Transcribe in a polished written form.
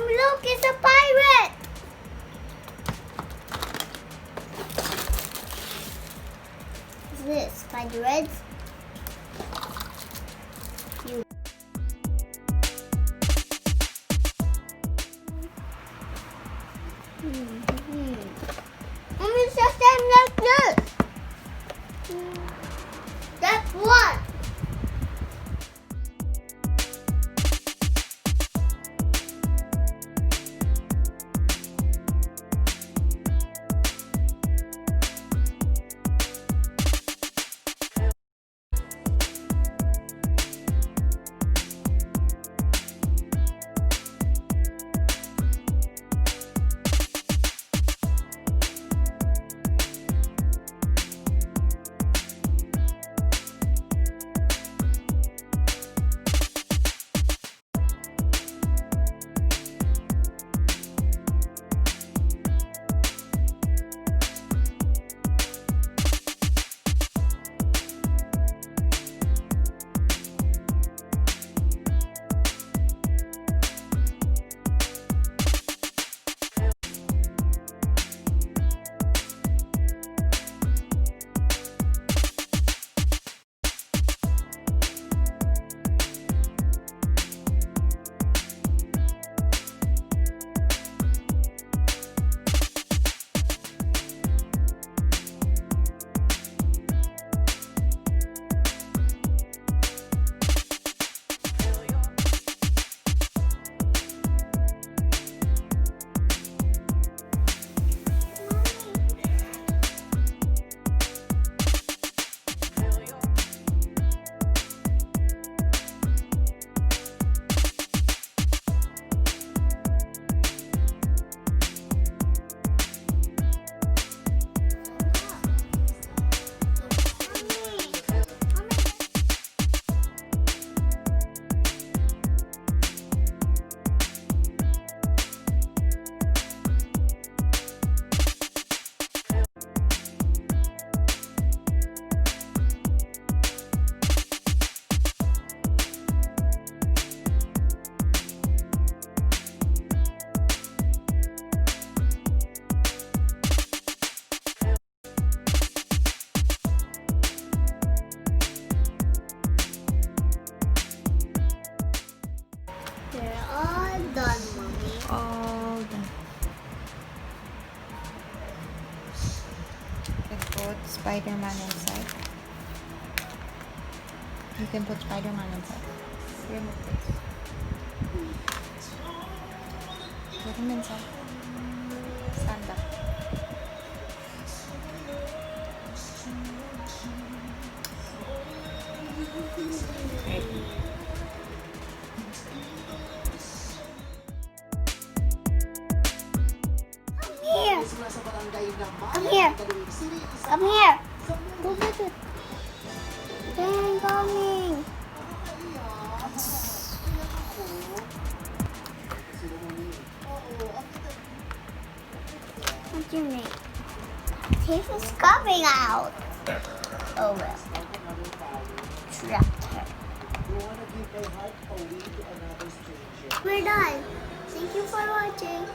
Mommy, look, it's a pirate. What's this? Pirates? You. Mommy, it's the same like this. That's what. They're all done, Mommy. All done. You can put Spiderman inside. You can put Spiderman inside. Remove this. Put him inside. Stand up. Great. Here. Come here. Come here. Look at it. They're coming. What's your name? This is coming out. Oh well. Trapped her. We're done. Thank you for watching.